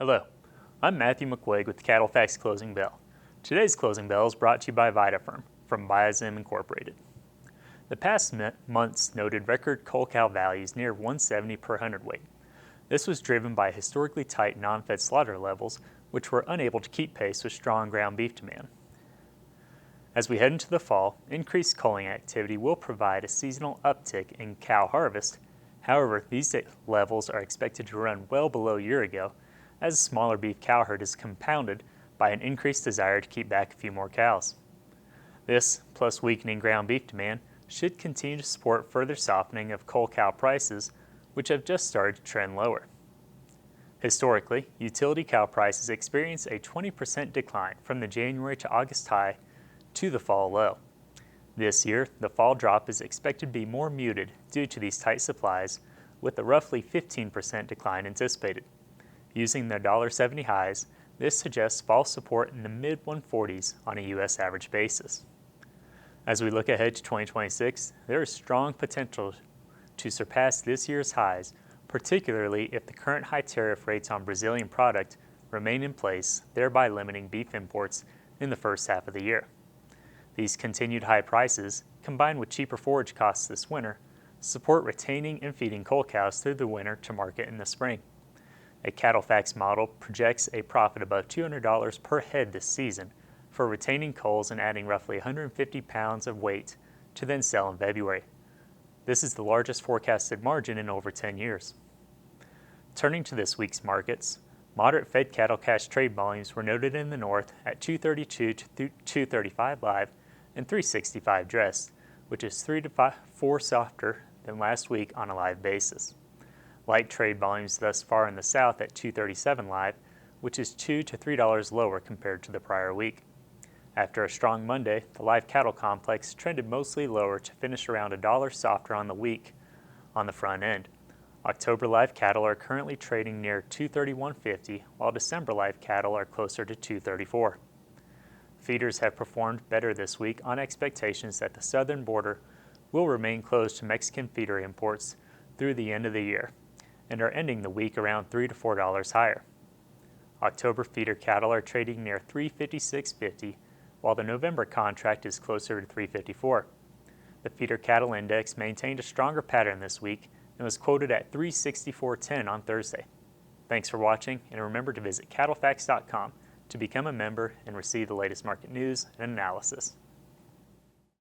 Hello, I'm Matthew McQuagge with the CattleFax Closing Bell. Today's Closing Bell is brought to you by VitaFirm from Biozim Incorporated. The past months noted record cull cow values near 170 per hundredweight. This was driven by historically tight non-fed slaughter levels, which were unable to keep pace with strong ground beef demand. As we head into the fall, increased culling activity will provide a seasonal uptick in cow harvest. However, these levels are expected to run well below a year ago, as a smaller beef cow herd is compounded by an increased desire to keep back a few more cows. This, plus weakening ground beef demand, should continue to support further softening of cull cow prices, which have just started to trend lower. Historically, utility cow prices experience a 20% decline from the January to August high to the fall low. This year, the fall drop is expected to be more muted due to these tight supplies, with a roughly 15% decline anticipated. Using the $1.70 highs, this suggests fall support in the mid-140s on a U.S. average basis. As we look ahead to 2026, there is strong potential to surpass this year's highs, particularly if the current high tariff rates on Brazilian product remain in place, thereby limiting beef imports in the first half of the year. These continued high prices, combined with cheaper forage costs this winter, support retaining and feeding cull cows through the winter to market in the spring. A CattleFax model projects a profit above $200 per head this season for retaining culls and adding roughly 150 pounds of weight to then sell in February. This is the largest forecasted margin in over 10 years. Turning to this week's markets, moderate fed cattle cash trade volumes were noted in the north at 232 to 235 live and 365 dressed, which is 3 to 4 softer than last week on a live basis. Light trade volumes thus far in the south at 237 live, which is $2 to $3 lower compared to the prior week. After a strong Monday, the live cattle complex trended mostly lower to finish around $1 softer on the week on the front end. October live cattle are currently trading near $231.50, while December live cattle are closer to $234. Feeders have performed better this week on expectations that the southern border will remain closed to Mexican feeder imports through the end of the year, and are ending the week around $3 to $4 higher. October feeder cattle are trading near $356.50, while the November contract is closer to $354. The feeder cattle index maintained a stronger pattern this week and was quoted at $364.10 on Thursday. Thanks for watching, and remember to visit CattleFax.com to become a member and receive the latest market news and analysis.